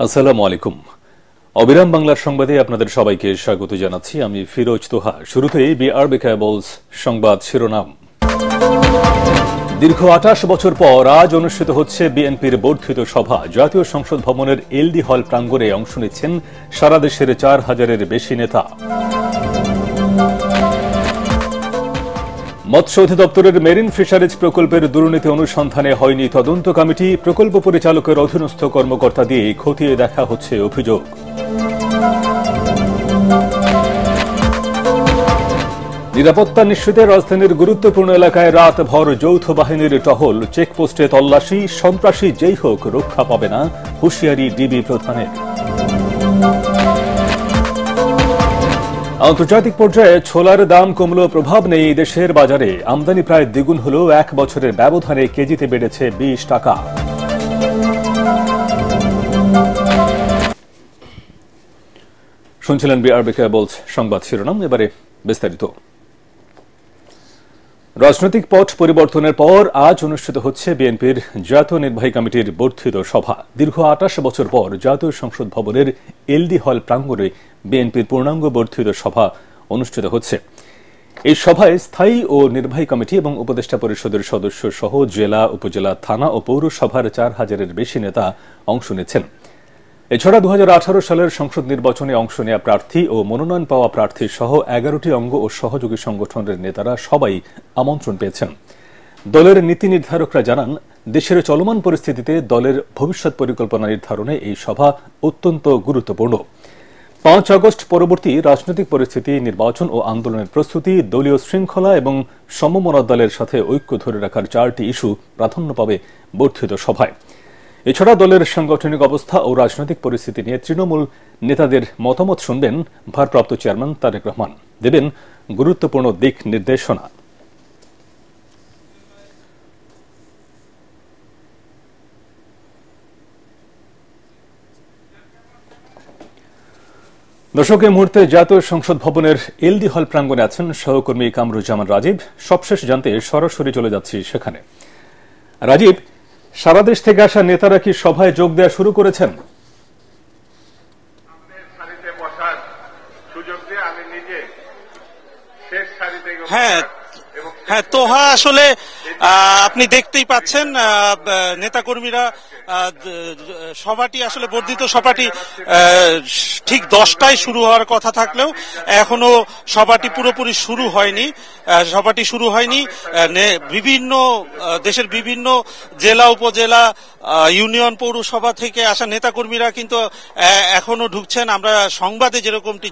আসসালামু আলাইকুম। অবিরাম বাংলার সংবাদে আপনাদের সবাইকে স্বাগত জানাচ্ছি। আমি ফিরোজ তোহা। শুরুতেই বিআরবি কেবলস সংবাদ শিরোনাম। দীর্ঘ ২৮ বছর পর আজ অনুষ্ঠিত হচ্ছে বিএনপির বর্ধিত সভা। জাতীয় সংসদ ভবনের এলডি হল প্রাঙ্গণে অংশ নিচ্ছেন সারা দেশের ৪,০০০-এর বেশি নেতা। মৎস্য অধিদপ্তরের মেরিন ফিশারিজ প্রকল্পের দুর্নীতি অনুসন্ধানে হয়নি তদন্ত কমিটি। প্রকল্প পরিচালকের অধীনস্থ কর্মকর্তা দিয়ে খতিয়ে দেখা হচ্ছে অভিযোগ। নিরাপত্তা নিশ্চিতে রাজধানীর গুরুত্বপূর্ণ এলাকায় রাতভর যৌথ বাহিনীর টহল। চেকপোস্টে তল্লাশি। সন্ত্রাসী যেই হোক রক্ষা পাবে না, হুঁশিয়ারি ডিবি প্রধানের। আন্তর্জাতিক পর্যায়ে ছোলার দাম কমলেও প্রভাব নেই দেশের বাজারে। আমদানি প্রায় দ্বিগুণ হলেও ১ বছরের ব্যবধানে কেজিতে বেড়েছে ২০ টাকা। শুনছিলেন বিআরবি কেবলস সংবাদ শিরোনাম। এবারে বিস্তারিত। রাজনৈতিক পট পরিবর্তনের পর আজ অনুষ্ঠিত হচ্ছে বিএনপির জাতীয় নির্বাহী কমিটির বর্ধিত সভা। দীর্ঘ ২৮ বছর পর জাতীয় সংসদ ভবনের এলডি হল প্রাঙ্গণে বিএনপির পূর্ণাঙ্গ বর্ধিত সভা অনুষ্ঠিত হচ্ছে। এই সভায় স্থায়ী ও নির্বাহী কমিটি এবং উপদেষ্টা পরিষদের সদস্য সহ জেলা, উপজেলা, থানা ও পৌরসভার ৪,০০০-এর বেশি নেতা অংশ নিচ্ছেন। এছাড়া ২০১৮ সালের সংসদ নির্বাচনে অংশ নেওয়া প্রার্থী ও মনোনয়ন পাওয়া প্রার্থী সহ ১১টি অঙ্গ ও সহযোগী সংগঠনের নেতারা সবাই আমন্ত্রণ পেয়েছেন। দলের নীতি নির্ধারকরা জানান, দেশের চলমান পরিস্থিতিতে দলের ভবিষ্যৎ পরিকল্পনা নির্ধারণে এই সভা অত্যন্ত গুরুত্বপূর্ণ। ৫ আগস্ট পরবর্তী রাজনৈতিক পরিস্থিতি, নির্বাচন ও আন্দোলনের প্রস্তুতি, দলীয় শৃঙ্খলা এবং সমমনা দলের সাথে ঐক্য ধরে রাখার ৪টি ইস্যু প্রাধান্য পাবে বর্ধিত সভায়। এছাড়া দলের সাংগঠনিক অবস্থা ও রাজনৈতিক পরিস্থিতি নিয়ে তৃণমূল নেতাদের মতামত শুনবেন ভারপ্রাপ্ত চেয়ারম্যান তারেক রহমান, দেবেন গুরুত্বপূর্ণ দিক নির্দেশনা। দর্শক, এই মুহূর্তে জাতীয় সংসদ ভবনের এলডি হল প্রাঙ্গণে আছেন সহকর্মী কামরুজ্জামান রাজীব। সবশেষ জানতে সরাসরি চলে যাচ্ছি সেখানে। রাজীব, সারা দেশ থেকে আসা নেতারা কি সভায় যোগ দেওয়া শুরু করেছেন? হ্যাঁ তোহা, আসলে আপনি দেখতেই পাচ্ছেন নেতাকর্মীরা সভাটি, আসলে বর্ধিত সভাটি ঠিক 10টায় শুরু হওয়ার কথা থাকলেও এখনো সভাটি পুরোপুরি শুরু হয়নি। সভাটি শুরু হয়নি। বিভিন্ন দেশের বিভিন্ন জেলা, উপজেলা, ইউনিয়ন, পৌরসভা থেকে আসা নেতাকর্মীরা কিন্তু এখনো ঢুকছেন। আমরা সংবাদে যেরকমটি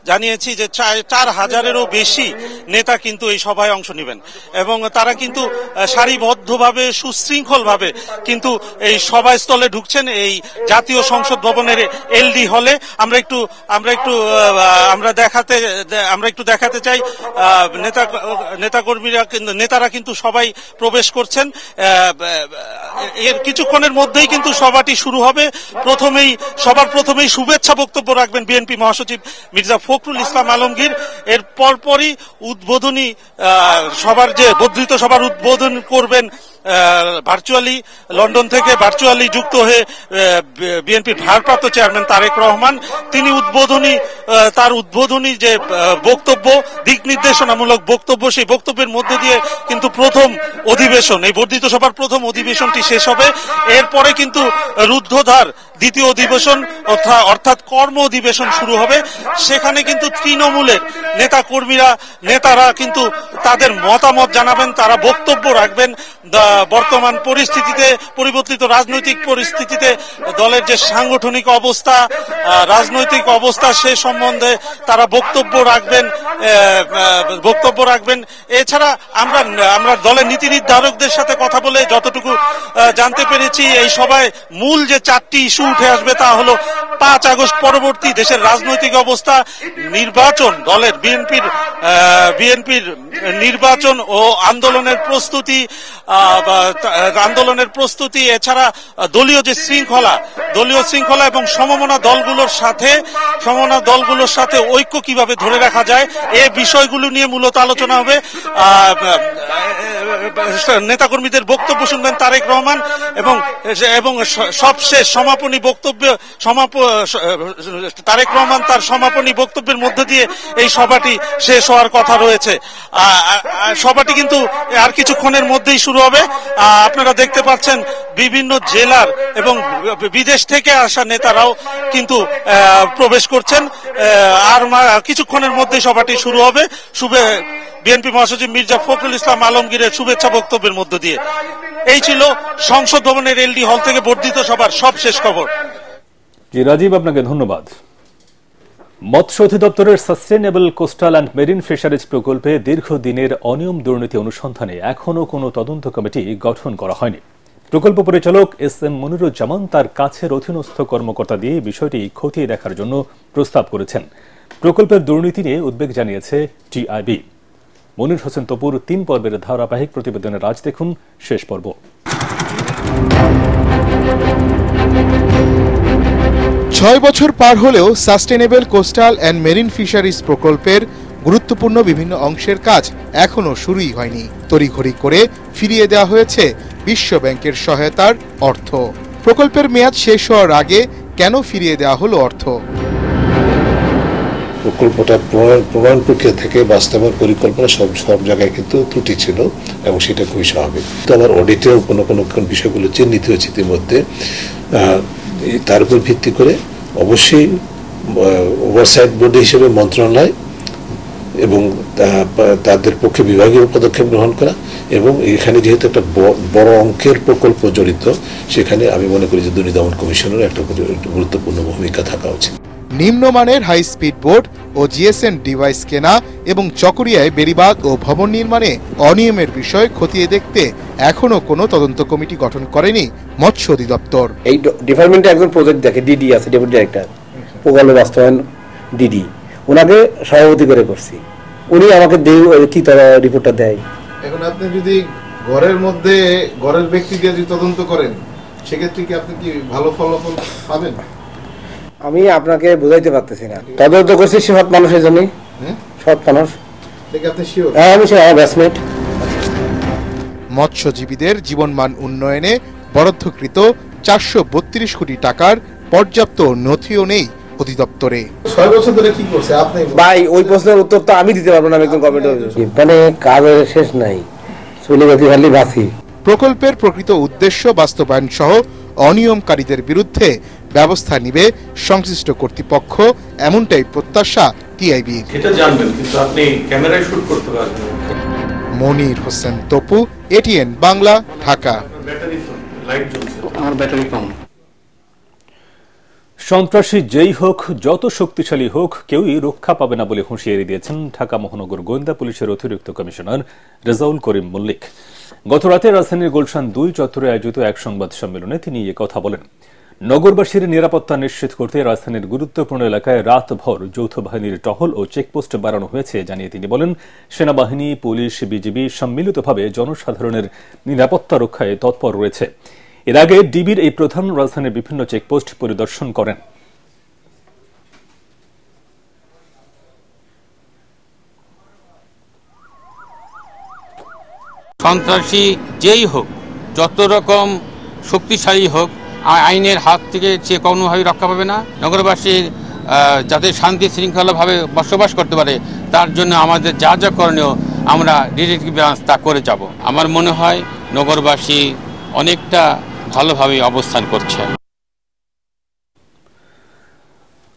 জানিয়েছি যে ৪,০০০-এরও বেশি নেতা কিন্তু এই সভায় অংশ নেবেন এবং তারা কিন্তু সারিবদ্ধভাবে, সুশৃঙ্খলভাবে কিন্তু এই সভাস্থলে ঢুকছেন, এই জাতীয় সংসদ ভবনের এলডি হলে। আমরা একটু দেখাতে চাই নেতারা কিন্তু সবাই প্রবেশ করছেন। এর কিছুক্ষণের মধ্যেই কিন্তু সভাটি শুরু হবে। সবার প্রথমেই শুভেচ্ছা বক্তব্য রাখবেন বিএনপি মহাসচিব মির্জা ফখরুল ইসলাম আলমগীর। এর পরপরই উদ্বোধনী সবার যে বর্ধিত সভার উদ্বোধন করবেন ভার্চুয়ালি, লন্ডন থেকে ভার্চুয়ালি যুক্ত হয়ে বিএনপির ভারপ্রাপ্ত চেয়ারম্যান তারেক রহমান। তিনি তার উদ্বোধনী যে বক্তব্য, দিক নির্দেশনামূলক বক্তব্য, সেই বক্তব্যের মধ্যে দিয়ে কিন্তু প্রথম অধিবেশন, এই বর্ধিত সভার প্রথম অধিবেশনটি শেষ হবে। এরপরে কিন্তু রুদ্ধদ্বার দ্বিতীয় অধিবেশন অর্থাৎ কর্ম অধিবেশন শুরু হবে। সেখানে কিন্তু তৃণমূলের নেতারা কিন্তু তাদের মতামত জানাবেন, তারা বক্তব্য রাখবেন। বর্তমান পরিস্থিতিতে, পরিবর্তিত রাজনৈতিক পরিস্থিতিতে দলের যে সাংগঠনিক অবস্থা, রাজনৈতিক অবস্থা, সে সম্বন্ধে তারা বক্তব্য রাখবেন। এছাড়া আমরা দলের নীতি নির্ধারকদের সাথে কথা বলে যতটুকু জানতে পেরেছি, এই সভায় মূল যে 4টি ইস্যু উঠে আসবে তা হলো 5 আগস্ট পরবর্তী দেশের রাজনৈতিক অবস্থা, নির্বাচন, দলের বিএনপির নির্বাচন ও আন্দোলনের প্রস্তুতি এছাড়া দলীয় শৃঙ্খলা এবং সমমনা দলগুলোর সাথে ঐক্য কিভাবে ধরে রাখা যায় এই বিষয়গুলো নিয়ে মূলত আলোচনা হবে। নেতাকর্মীদের বক্তব্য শুনবেন তারেক রহমান এবং সবশেষ সমাপনী বক্তব্য তারেক রহমান তার সমাপনী বক্তব্যের মধ্য দিয়ে এই সভাটি শেষ হওয়ার কথা রয়েছে। সভাটি কিন্তু আর কিছুক্ষণের মধ্যেই শুরু হবে। আপনারা দেখতে পাচ্ছেন বিভিন্ন জেলার এবং বিদেশ থেকে আসা নেতারাও কিন্তু প্রবেশ করছেন। আর কিছুক্ষণের মধ্যেই সভাটি শুরু হবে বিএনপি মহাসচিব মির্জা ফখরুল ইসলাম আলমগীরের শুভেচ্ছা বক্তব্যের মধ্য দিয়ে। এই ছিল সংসদ ভবনের এলডি হল থেকে বর্ধিত সভার সবশেষ খবর। জি রাজীব, আপনাকে ধন্যবাদ। মৎস্য অধিদপ্তরের sustainable coastal and marine fisheries প্রকল্পে দীর্ঘদিনের অনিয়ম দুর্নীতি অনুসন্ধানে এখনও কোনো তদন্ত কমিটি গঠন করা হয়নি। প্রকল্প পরিচালক এস.এম. মনিরুজ্জামান তার কাছের অধীনস্থ কর্মকর্তা দিয়ে বিষয়টি খতিয়ে দেখার জন্য প্রস্তাব করেছেন। প্রকল্পের দুর্নীতি নিয়ে উদ্বেগ জানিয়েছে টিআইবি। মনির হোসেন তপুর ৩ পর্বের ধারাবাহিক প্রতিবেদনের আজ দেখুন শেষ পর্ব। ৬ বছর পার হলেও sustainable coastal and marine fisheries প্রকল্পের গুরুত্বপূর্ণ বিভিন্ন অংশের কাজ এখনও শুরুই হয়নি। তড়িঘড়ি করে ফিরিয়ে দেওয়া হয়েছে বিশ্ব ব্যাংকের সহায়তার অর্থ। প্রকল্পের মেয়াদ শেষ হওয়ার আগে কেন ফিরিয়ে দেওয়া হলো অর্থ? প্রকল্পটা প্রমাণ প্রক্রিয়া থেকে বাস্তবায়ন পরিকল্পনা সব জায়গায় কিন্তু ত্রুটি ছিল এবং সেটা খুবই স্বাভাবিক। তো আমার অডিটেও কোনো বিষয়গুলো চিহ্নিত হয়েছে ইতিমধ্যে। তার উপর ভিত্তি করে অবশ্যই ওভারসাইট বোর্ড হিসেবে মন্ত্রণালয় এবং তাদের পক্ষে বিভাগীয় পদক্ষেপ গ্রহণ করা, এবং এখানে যেহেতু একটা বড় অঙ্কের প্রকল্প জড়িত, সেখানে আমি মনে করি যে দুর্নীতি দমন কমিশনের একটা গুরুত্বপূর্ণ ভূমিকা থাকা উচিত। নিম্নমানের হাই স্পিড বোট ও জিএসএম ডিভাইস কেনা এবং চকরিয়ায় বেড়িবাঁধ ও ভবন নির্মাণে অনিয়মের বিষয় খতিয়ে দেখতে এখনো কোনো তদন্ত কমিটি গঠন করেনি মৎস্য অধিদপ্তর। এই ডিপার্টমেন্টে একজন প্রজেক্ট দেখে, ডিডি আছে, ডেপুটি ডাইরেক্টর প্রকল্প বাস্তবায়ন ডিডি, ওনাকে সভাপতি করে করছি। উনি আমাকে কি তারা রিপোর্টটা দেয়। এখন আপনি যদি ঘরের ব্যক্তি দিয়ে যদি তদন্ত করেন, সেক্ষেত্রে কি আপনি কি ভালো ফলাফল পাবেন? আমি আপনাকে বোঝাইতে পারতেছি না। তদন্ত করছি সৎ মানুষের জন্য, সৎ মানুষ। আমি ব্যাটসম্যান। মৎস্যজীবীদের জীবনমান উন্নয়নে বরাদ্দকৃত ৪৩২ কোটি টাকার পর্যাপ্ত নথিও নেই অধিদপ্তরে। ৬ বছর ধরে কি করছে আপনি? ভাই ওই প্রশ্নের উত্তর তো আমি দিতে পারবো না, আমি একদম মানে কাজের শেষ নাই, চলে গেছি খালি বাঁচি। প্রকল্পের প্রকৃত উদ্দেশ্য বাস্তবায়ন সহ অনিয়মকারীদের বিরুদ্ধে ব্যবস্থা নিবে সংশ্লিষ্ট কর্তৃপক্ষ, এমনটাই প্রত্যাশা টিআইবি। এটা জানবেন কিন্তু আপনি ক্যামেরায় শুট করতে পারবেন। মনির হোসেন তপু, এটিএন বাংলা, ঢাকা। আমার ব্যাটারি কম। সন্ত্রাসী যেই হোক, যত শক্তিশালী হোক, কেউই রক্ষা পাবে না বলে হুঁশিয়ারি দিয়েছেন ঢাকা মহানগর গোয়েন্দা পুলিশের অতিরিক্ত কমিশনার রেজাউল করিম মল্লিক। গতরাতে রাজধানীর গুলশান ২ চত্বরে আয়োজিত এক সংবাদ সম্মেলনে তিনি এ কথা বলেন। নগরবাসীর নিরাপত্তা নিশ্চিত করতে রাজধানীর গুরুত্বপূর্ণ এলাকায় রাতভর যৌথ বাহিনীর টহল ও চেকপোস্ট বাড়ানো হয়েছে জানিয়ে তিনি বলেন, সেনাবাহিনী, পুলিশ, বিজিবি সম্মিলিতভাবে জনসাধারণের নিরাপত্তা রক্ষায় তৎপর রয়েছে। এর আগে ডিবির এই প্রধান রাজধানীর বিভিন্ন চেকপোস্ট পরিদর্শন করেন। সন্ত্রাসী যেই হোক, যত রকম শক্তিশালী হোক, আইনের হাত থেকে সে কোনোভাবেই রক্ষা পাবে না। নগরবাসীর যাতে শান্তি শৃঙ্খলাভাবে বসবাস করতে পারে, তার জন্য আমাদের যা যা করণীয় আমরা ডিরেক্ট ব্যবস্থা করে যাব। আমার মনে হয় নগরবাসী অনেকটা ভালোভাবে অবস্থান করছে।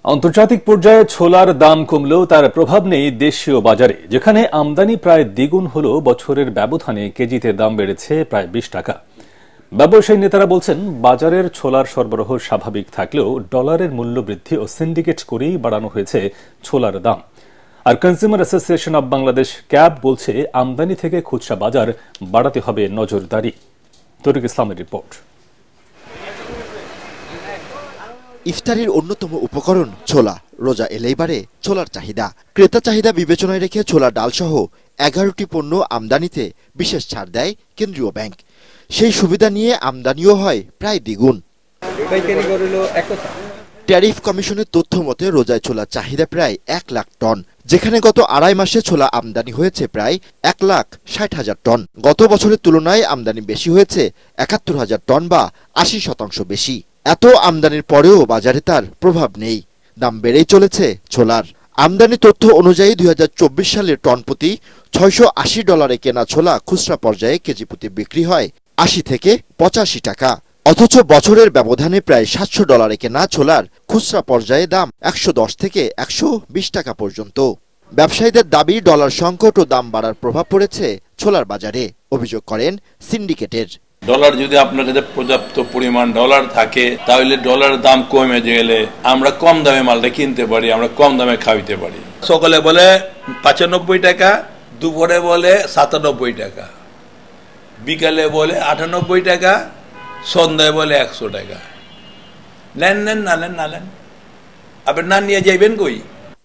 আন্তর্জাতিক পর্যায়ে ছোলার দাম কমলেও তার প্রভাব নেই দেশীয় বাজারে, যেখানে আমদানি প্রায় দ্বিগুণ হল। বছরের ব্যবধানে কেজিতে দাম বেড়েছে প্রায় ২০ টাকা। ব্যবসায়ী নেতারা বলছেন, বাজারের ছোলার সরবরাহ স্বাভাবিক থাকলেও ডলারের মূল্য বৃদ্ধি ও সিন্ডিকেট করেই বাড়ানো হয়েছে ছোলার দাম। আর consumer association of Bangladesh CAB বলছে, আমদানি থেকে খুচরা বাজার বাড়াতে হবে নজরদারি। তরিক ইসলামের রিপোর্ট। ইফতারির অন্যতম উপকরণ ছোলা। রোজা এলেই বাড়ে ছোলার চাহিদা। ক্রেতা চাহিদা বিবেচনায় রেখে ছোলার ডাল সহ 11টি পণ্য আমদানিতে বিশেষ ছাড় দেয় কেন্দ্রীয় ব্যাংক। সেই সুবিধা নিয়ে আমদানিও হয় প্রায় দ্বিগুণ। ট্যারিফ কমিশনের তথ্য মতে রোজায় ছোলার চাহিদা প্রায় 1 লাখ টন, যেখানে গত 2.5 মাসে ছোলা আমদানি হয়েছে প্রায় 1,60,000 টন। গত বছরের তুলনায় আমদানি বেশি হয়েছে 71,000 টন বা 80% বেশি। এত আমদানির পরেও বাজারে তার প্রভাব নেই, দাম বেড়েই চলেছে ছোলার। আমদানি তথ্য অনুযায়ী 2024 সালের টন প্রতি $680 কেনা ছোলা খুচরা পর্যায়ে কেজি প্রতি বিক্রি হয় 80 থেকে 85 টাকা। অথচ বছরের ব্যবধানে প্রায় $700 কেনা ছোলার খুচরা পর্যায়ে দাম 110 থেকে 120 টাকা পর্যন্ত। ব্যবসায়ীদের দাবি ডলার সংকট ও দাম বাড়ার প্রভাব পড়েছে ছোলার বাজারে, অভিযোগ করেন সিন্ডিকেটের। ডলার যদি আপনার কাছে পর্যাপ্ত পরিমাণ ডলার থাকে তাহলে ডলারের দাম কমে গেলে আমরা কম দামে মালটা কিনতে পারি, আমরা কম দামে খাওয়াইতে পারি। সকালে বলে 95 টাকা, দুপুরে বলে 97 টাকা, বিকালে বলে 98 টাকা, সন্ধ্যায় বলে 100 টাকা। নেন নেন না নেন না নেন, আপনি না নিয়ে যাইবেন কই?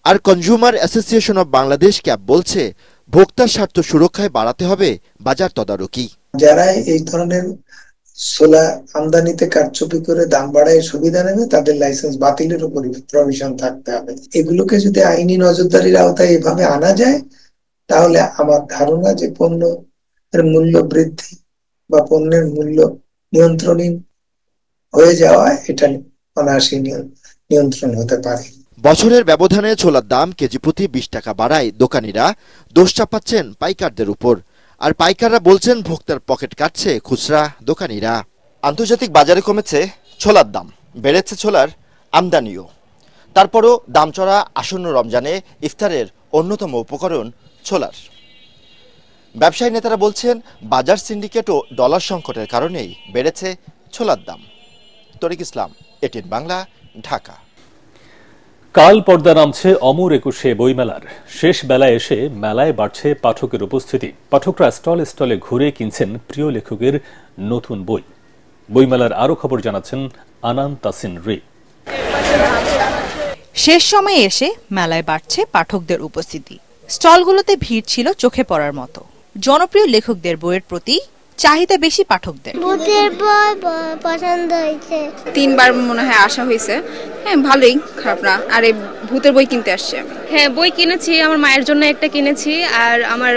আর consumer association of Bangladesh CAB বলছে ভোক্তার স্বার্থ সুরক্ষায় বাড়াতে হবে বাজার তদারকি। যারা এই ধরনের ছোলা আমদানিতে কারচুপি করে দাম বাড়ায় সুবিধা নেবে তাদের লাইসেন্স বাতিলের উপর প্রভিশন থাকতে হবে। এগুলোকে যদি আইনি নজরদারির আওতায় এভাবে আনা যায় তাহলে আমার ধারণা যে পণ্যের মূল্য বৃদ্ধি বা পণ্যের মূল্য নিয়ন্ত্রণীয় হয়ে যাওয়া এটা অনায়াসে নিয়ন্ত্রণ হতে পারে। বছরের ব্যবধানে ছোলার দাম কেজি প্রতি 20 টাকা বাড়ায় দোকানিরা দোষ চাপাচ্ছেন পাইকারদের উপর। আর পাইকাররা বলছেন ভোক্তার পকেট কাটছে খুচরা দোকানিরা। আন্তর্জাতিক বাজারে কমেছে ছোলার দাম, বেড়েছে ছোলার আমদানিও। তারপরও দাম চড়া আসন্ন রমজানে ইফতারের অন্যতম উপকরণ ছোলার। ব্যবসায়ী নেতারা বলছেন বাজার সিন্ডিকেট ও ডলার সংকটের কারণেই বেড়েছে ছোলার দাম। তরিক ইসলাম, এটিএন বাংলা, ঢাকা। কাল পর্দা নামছে অমর 21শে বইমেলার। শেষ বেলায় এসে মেলায় বাড়ছে পাঠকের উপস্থিতি। পাঠকরা স্টলে স্টলে ঘুরে কিনছেন প্রিয় লেখকের নতুন বই। বইমেলার আরো খবর জানাচ্ছেন আনান তাসিন রে। শেষ সময়ে এসে মেলায় বাড়ছে পাঠকদের উপস্থিতি। স্টলগুলোতে ভিড় ছিল চোখে পড়ার মতো। জনপ্রিয় লেখকদের বইয়ের প্রতি চাহিদা বেশি পাঠকদের। ভূতের বই পছন্দ হয়েছে, 3 বার মনে হয় আসা হয়েছে। হ্যাঁ, ভালোই, খারাপ না। আর এই ভূতের বই কিনতে আসছে। হ্যাঁ, বই কিনেছি, আমার মায়ের জন্য একটা কিনেছি, আর আমার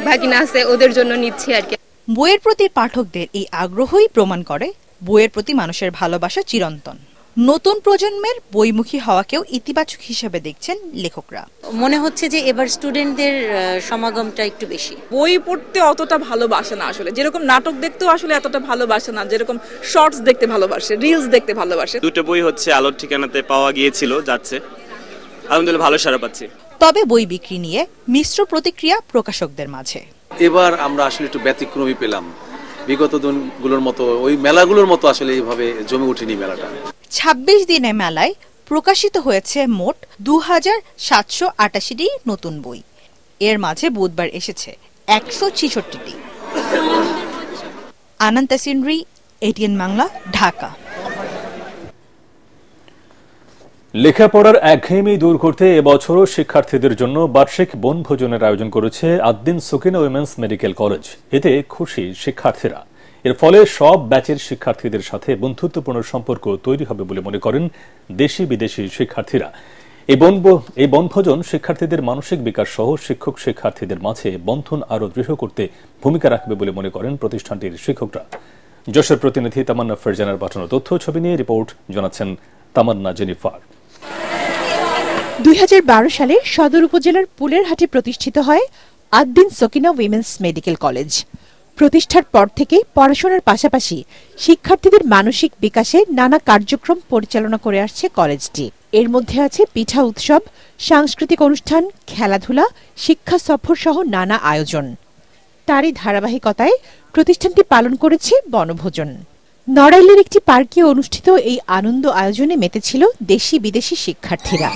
ভাগিনা আছে, ওদের জন্য নিচ্ছি আর কি। বইয়ের প্রতি পাঠকদের এই আগ্রহই প্রমাণ করে বইয়ের প্রতি মানুষের ভালোবাসা চিরন্তন। নতুন প্রজন্মের বইমুখী হওয়াকেও ইতিবাচক হিসেবে দেখছেন লেখকরা। মনে হচ্ছে যে এবার স্টুডেন্টদের সমাগমটা একটু বেশি। বই পড়তে অতটা ভালোবাসে না আসলে, যেরকম নাটক দেখতেও আসলে এতটা ভালোবাসে না, যেরকম শর্টস দেখতে ভালোবাসে, রিলস দেখতে ভালোবাসে। দুটো বই হচ্ছে আলোর ঠিকানাতে পাওয়া গিয়েছিল, যাচ্ছে, আলহামদুলিল্লাহ ভালো সাড়া পাচ্ছি। তবে বই বিক্রি নিয়ে মিশ্র প্রতিক্রিয়া প্রকাশকদের মাঝে। এবার আমরা আসলে একটু ব্যতিক্রমী পেলাম, বিগত দিনগুলোর মতো ওই মেলাগুলোর মতো আসলে এইভাবে জমে ওঠেনি মেলাটা। 26 দিনে মেলায় প্রকাশিত হয়েছে মোট 2788টি নতুন বই। এর মাঝে বুধবার এসেছে 166টি। আনান তাসিন রি, এটিএন বাংলা, ঢাকা। লেখাপড়ার একঘেয়েমি দূর করতে এবছরও শিক্ষার্থীদের জন্য বার্ষিক বনভোজনের আয়োজন করেছে Ad-din Sakina women's medical college. এতে খুশি শিক্ষার্থীরা। এর ফলে সব ব্যাচের শিক্ষার্থীদের সাথে বন্ধুত্বপূর্ণ সম্পর্ক তৈরি হবে বলে মনে করেন দেশি বিদেশি শিক্ষার্থীরা। এই বনভোজন শিক্ষার্থীদের মানসিক বিকাশ সহ শিক্ষক শিক্ষার্থীদের মাঝে বন্ধন আরও দৃঢ় করতে ভূমিকা রাখবে বলে মনে করেন প্রতিষ্ঠানটির শিক্ষকরা। যশোর প্রতিনিধি তামান্না ফারজানার পাঠানো তথ্য ছবি নিয়ে রিপোর্ট জানাচ্ছেন তামান্না জেনিফার। 2012 সালে সদর উপজেলার পুলেরহাটে প্রতিষ্ঠিত হয় Ad-din Sakina women's medical college. প্রতিষ্ঠার পর থেকে পড়াশোনার পাশাপাশি শিক্ষার্থীদের মানসিক বিকাশে নানা কার্যক্রম পরিচালনা করে আসছে কলেজটি। এর মধ্যে আছে পিঠা উৎসব, সাংস্কৃতিক অনুষ্ঠান, খেলাধুলা, শিক্ষা সফর সহ নানা আয়োজন। তারই ধারাবাহিকতায় প্রতিষ্ঠানটি পালন করেছে বনভোজন। নড়াইলের একটি পার্কে অনুষ্ঠিত এই আনন্দ আয়োজনে মেতেছিল দেশি বিদেশি শিক্ষার্থীরা।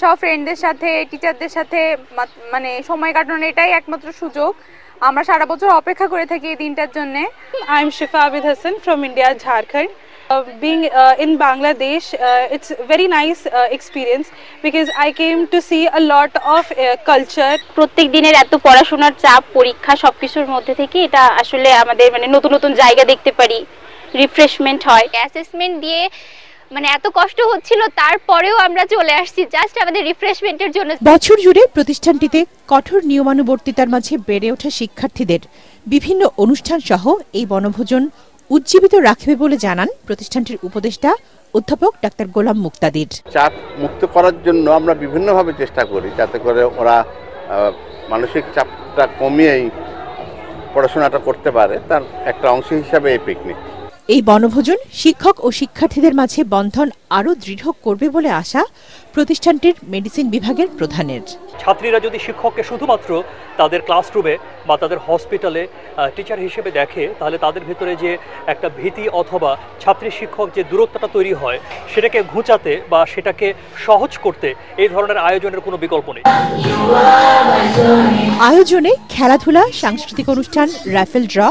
সব ফ্রেন্ডদের সাথে, টিচারদের সাথে মানে সময় কাটানোর এটাই একমাত্র সুযোগ। আমরা সারা বছর অপেক্ষা করে থাকি এই দিনটার জন্য। I am Shifa Abid Hasan from India, Jharkhand. Being in Bangladesh, it's very nice experience because I came to see a lot of culture. প্রত্যেক দিনের এত পড়াশোনার চাপ, পরীক্ষা সবকিছুর মধ্যে থেকে এটা আসলে আমাদের মানে নতুন নতুন জায়গা দেখতে পারি, রিফ্রেশমেন্ট হয়। অ্যাসেসমেন্ট দিয়ে মানে এত কষ্ট হচ্ছিল, তারপরেও আমরা চলে আসছি জাস্ট আমাদের রিফ্রেশমেন্টের জন্য। বছর জুড়ে প্রতিষ্ঠানটিতে কঠোর নিয়মানুবর্তিতার মাঝে বেড়ে ওঠা শিক্ষার্থীদের বিভিন্ন অনুষ্ঠান সহ এই বনভোজন উজ্জীবিত রাখবে বলে জানান প্রতিষ্ঠানটির উপদেষ্টা অধ্যাপক ডাক্তার গোলাম মুক্তাদির। চাপ মুক্ত করার জন্য আমরা বিভিন্নভাবে চেষ্টা করি যাতে করে ওরা মানসিক চাপটা কমিয়েই পড়াশোনাটা করতে পারে, তার একটা অংশ হিসাবে এই পিকনিক। এই বনভোজন শিক্ষক ও শিক্ষার্থীদের মাঝে বন্ধন আরও দৃঢ় করবে বলে আশা প্রতিষ্ঠানটির মেডিসিন বিভাগের প্রধানের। ছাত্রীরা যদি শিক্ষককে শুধুমাত্র তাদের ক্লাসরুমে বা তাদের হসপিটালে টিচার হিসেবে দেখে, তাহলে তাদের ভিতরে যে একটা ভীতি অথবা ছাত্রী শিক্ষক যে দূরত্বটা তৈরি হয় সেটাকে ঘুচাতে বা সেটাকে সহজ করতে এই ধরনের আয়োজনের কোনো বিকল্প নেই। আয়োজনে খেলাধুলা, সাংস্কৃতিক অনুষ্ঠান, রাইফেল ড্র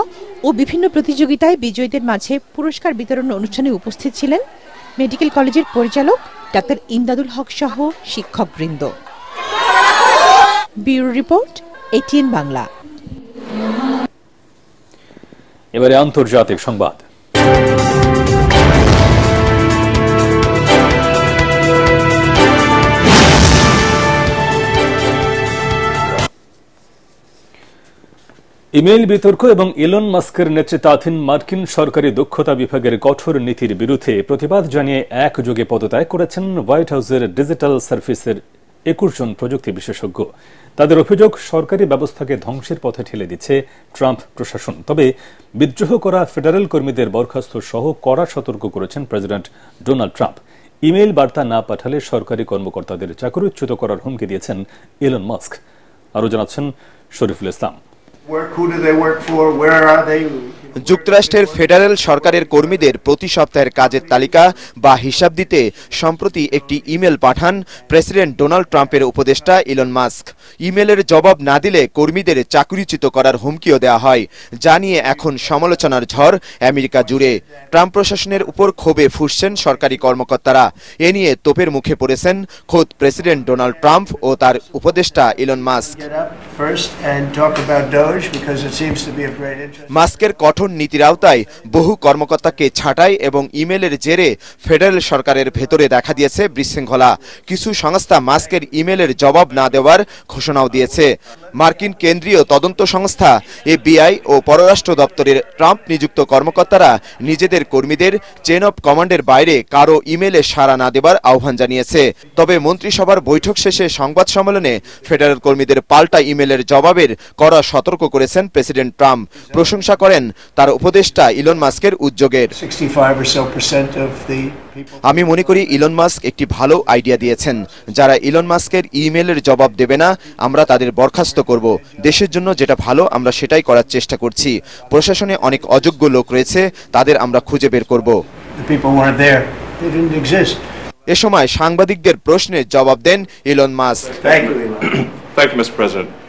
ও বিভিন্ন প্রতিযোগিতায় বিজয়ীদের মাঝে পুরস্কার বিতরণ অনুষ্ঠানে উপস্থিত ছিলেন মেডিকেল কলেজের পরিচালক ডাক্তার ইমদাদুল হক সহ শিক্ষকবৃন্দ। Bureau report, ATN Bangla. এবারে আন্তর্জাতিক সংবাদ। ইমেইল বিতর্ক এবং ইলন মাস্কের নেতৃত্বাধীন মার্কিন সরকারি দক্ষতা বিভাগের কঠোর নীতির বিরুদ্ধে প্রতিবাদ জানিয়ে একযোগে পদত্যাগ করেছেন হোয়াইট হাউসের ডিজিটাল সার্ভিসের 21 জন প্রযুক্তি বিশেষজ্ঞ। তাদের অভিযোগ সরকারি ব্যবস্থাকে ধ্বংসের পথে ঠেলে দিচ্ছে ট্রাম্প প্রশাসন। তবে বিদ্রোহ করা ফেডারেল কর্মীদের বরখাস্ত সহ কড়া সতর্ক করেছেন প্রেসিডেন্ট ডোনাল্ড ট্রাম্প। ইমেইল বার্তা না পাঠালে সরকারি কর্মকর্তাদের চাকরিচ্যুত করার হুমকি দিয়েছেন ইলন মাস্ক। আরও জানাচ্ছেন শরীফুল ইসলাম। যুক্তরাষ্ট্রের ফেডারেল সরকারের কর্মীদের প্রতি সপ্তাহের কাজের তালিকা বা হিসাব দিতে সম্প্রতি একটি ইমেল পাঠান প্রেসিডেন্ট ডোনাল্ড ট্রাম্পের উপদেষ্টা ইলন মাস্ক। ইমেলের জবাব না দিলে কর্মীদের চাকরিচ্যুত করার হুমকিও দেওয়া হয়, যা নিয়ে এখন সমালোচনার ঝড় আমেরিকা জুড়ে। ট্রাম্প প্রশাসনের উপর ক্ষোভে ফুঁসছেন সরকারি কর্মকর্তারা। এ নিয়ে তোপের মুখে পড়েছেন খোদ প্রেসিডেন্ট ডোনাল্ড ট্রাম্প ও তার উপদেষ্টা ইলন মাস্ক। মাস্কের কঠোর নীতির আওতায় বহু কর্মকর্তাকে ছাঁটাই এবং ইমেলের জেরে ফেডারেল সরকারের ভেতরে দেখা দিয়েছে বিশৃঙ্খলা। কিছু সংস্থা মাস্কের ইমেলের জবাব না দেওয়ার ঘোষণাও দিয়েছে। মার্কিন কেন্দ্রীয় তদন্ত সংস্থা FBI ও পররাষ্ট্র দপ্তরের ট্রাম্প নিযুক্ত কর্মকর্তারা নিজেদের কর্মীদের চেইন অব কমান্ডের বাইরে কারো ইমেলে সাড়া না দেবার আহ্বান জানিয়েছে। তবে মন্ত্রিসভার বৈঠক শেষে সংবাদ সম্মেলনে ফেডারেল কর্মীদের পাল্টা ইমেলের জবাবের কড়া সতর্ক করেছেন প্রেসিডেন্ট ট্রাম্প। প্রশংসা করেন তার উপদেষ্টা ইলন মাস্কের উদ্যোগের। আমি মনে করি ইলন মাস্ক একটি ভালো আইডিয়া দিয়েছেন। যারা ইলন মাস্কের ইমেলের জবাব দেবে না, আমরা তাদের বরখাস্ত করব। দেশের জন্য যেটা ভালো আমরা সেটাই করার চেষ্টা করছি। প্রশাসনে অনেক অযোগ্য লোক রয়েছে, তাদের আমরা খুঁজে বের করব। এ সময় সাংবাদিকদের প্রশ্নের জবাব দেন ইলন মাস্ক।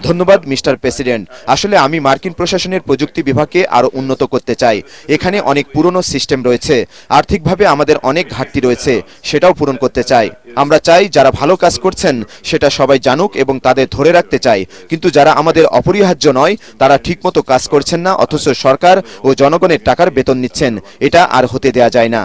ধন্যবাদ মিস্টার প্রেসিডেন্ট। আসলে আমি মার্কিন প্রশাসনের প্রযুক্তি বিভাগকে আরো উন্নত করতে চাই। এখানে অনেক পুরনো সিস্টেম রয়েছে, আর্থিকভাবে আমাদের অনেক ঘাটতি রয়েছে, সেটাও পূরণ করতে চাই। আমরা চাই যারা ভালো কাজ করছেন সেটা সবাই জানুক এবং তাদের ধরে রাখতে চাই। কিন্তু যারা আমাদের অপরিহার্য নয়, তারা ঠিকমতো কাজ করছেন না, অথচ সরকার ও জনগণের টাকার বেতন নিচ্ছেন, এটা আর হতে দেয়া যায় না।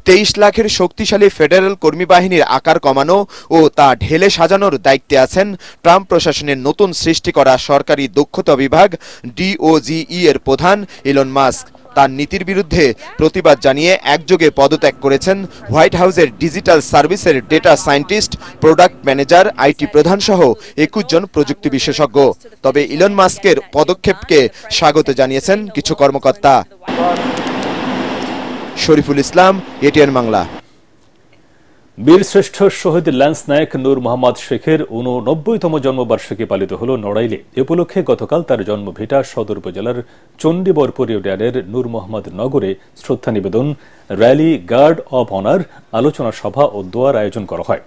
23 লাখের শক্তিশালী ফেডারেল কর্মী বাহিনীর আকার কমানো ও তা ঢেলে সাজানোর দায়িত্বে আছেন ট্রাম্প প্রশাসনের নতুন সৃষ্টি করা সরকারি দক্ষতা বিভাগ DOGE এর প্রধান ইলন মাস্ক। তার নীতির বিরুদ্ধে প্রতিবাদ জানিয়ে একযোগে পদত্যাগ করেছেন হোয়াইট হাউসের ডিজিটাল সার্ভিসের data scientist, product manager, IT প্রধান সহ 21 জন প্রযুক্তি বিশেষজ্ঞ। তবে ইলন মাস্কের পদক্ষেপকে স্বাগত জানিয়েছেন কিছু কর্মকর্তা। শরীফুল ইসলাম, এটিএন বাংলা। বীরশ্রেষ্ঠ শহীদ ল্যান্স নায়ক নূর মোহাম্মদ শেখের 89তম জন্মবার্ষিকী পালিত হল নড়াইলে। এ উপলক্ষে গতকাল তার জন্মভিটা সদর উপজেলার চণ্ডীবরপুর ইউনিয়নের নূর মোহাম্মদ নগরে শ্রদ্ধা নিবেদন, র্যালি, গার্ড অব অনার, আলোচনা সভা ও দোয়ার আয়োজন করা হয়।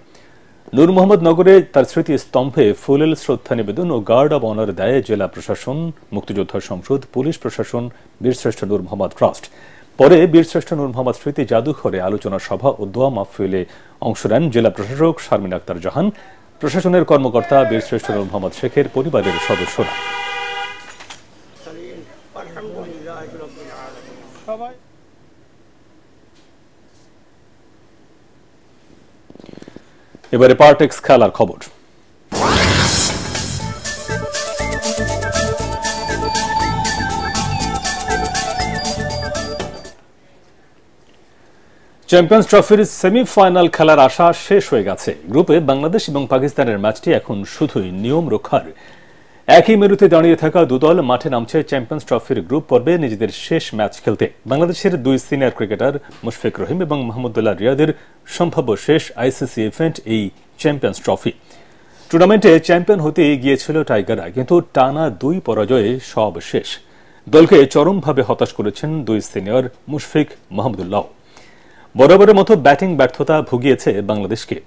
নূর মোহাম্মদ নগরে তার স্মৃতি স্তম্ভে ফুলেল শ্রদ্ধা নিবেদন ও গার্ড অব অনার দেয় জেলা প্রশাসন, মুক্তিযোদ্ধা সংসদ, পুলিশ প্রশাসন, বীরশ্রেষ্ঠ নূর মোহাম্মদ ট্রাস্ট। পরে বীরশ্রেষ্ঠ নূর মোহাম্মদ স্মৃতি জাদুঘরে আলোচনা সভা ও দোয়া মাহফিলে অংশ নেন জেলা প্রশাসক শারমিন আক্তার জাহান, প্রশাসনের কর্মকর্তা বীরশ্রেষ্ঠ নূর মোহাম্মদ শেখের পরিবারের সদস্যরা। এবারে পার্টেক্স খেলার খবর। চ্যাম্পিয়ন্স ট্রফির সেমিফাইনাল খেলার আশা শেষ হয়ে গেছে। গ্রুপে বাংলাদেশ এবং পাকিস্তানের ম্যাচটি এখন শুধুই নিয়ম রক্ষার। একই মেরুতে দাঁড়িয়ে থাকা দুদল মাঠে নামছে চ্যাম্পিয়ন্স ট্রফির গ্রুপ পর্বে নিজেদের শেষ ম্যাচ খেলতে। বাংলাদেশের দুই সিনিয়র ক্রিকেটার মুশফিক রহিম এবং মাহমুদুল্লাহ রিয়াদের সম্ভাব্য শেষ আইসিসি ইভেন্ট এই চ্যাম্পিয়ন্স ট্রফি। টুর্নামেন্টে চ্যাম্পিয়ন হতে গিয়েছিল টাইগাররা, কিন্তু টানা 2 পরাজয়ে সব শেষ। দলকে চরমভাবে হতাশ করেছেন দুই সিনিয়র মুশফিক, মাহমুদুল্লাহ। বরাবরের মতো ব্যাটিং ব্যর্থতা ভুগিয়েছে বাংলাদেশকে।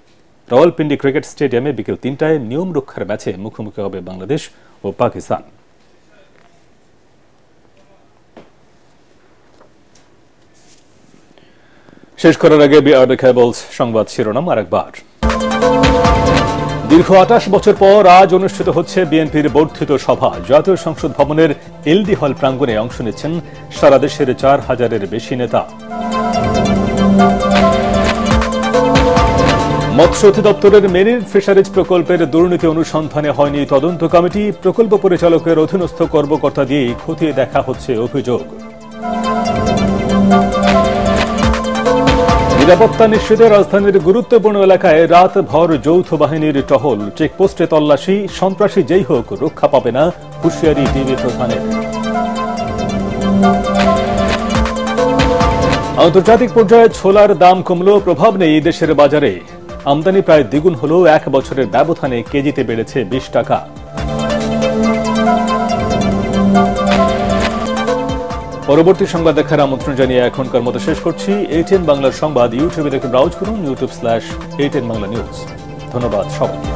রাওয়ালপিন্ডি ক্রিকেট স্টেডিয়ামে বিকেল 3টায় নিয়ম রক্ষার ম্যাচে মুখোমুখি হবে বাংলাদেশ ও পাকিস্তান। শেষ করার আগে বিআরডি কেবলস সংবাদ শিরোনাম আরেকবার। দীর্ঘ 28 বছর পর আজ অনুষ্ঠিত হচ্ছে বিএনপির বর্ধিত সভা। জাতীয় সংসদ ভবনের এলডি হল প্রাঙ্গণে অংশ নিচ্ছেন সারা দেশের 4000-এর বেশি নেতা। মৎস্য অধিদপ্তরের মেরিন ফিশারিজ প্রকল্পের দুর্নীতি অনুসন্ধানে হয়নি তদন্ত কমিটি। প্রকল্প পরিচালকের অধীনস্থ কর্মকর্তা দিয়ে খতিয়ে দেখা হচ্ছে অভিযোগ। নিরাপত্তা নিশ্চিতে রাজধানীর গুরুত্বপূর্ণ এলাকায় রাতভর যৌথ বাহিনীর টহল। চেকপোস্টে তল্লাশি, সন্ত্রাসী যেই হোক রক্ষা পাবে না, হুঁশিয়ারি ডিবি প্রধানের। আন্তর্জাতিক পর্যায়ে ছোলার দাম কমলেও প্রভাব নেই দেশের বাজারে। আমদানি প্রায় দ্বিগুণ হলেও 1 বছরের ব্যবধানে কেজিতে বেড়েছে 20 টাকা। পরবর্তী সংবাদ দেখার আমন্ত্রণ জানিয়ে এখনকার মতো শেষ করছি। ATN বাংলার সংবাদ ইউটিউবে দেখে ব্রাউজ করুন, youtube/ATN বাংলা নিউজ। ধন্যবাদ সবাইকে।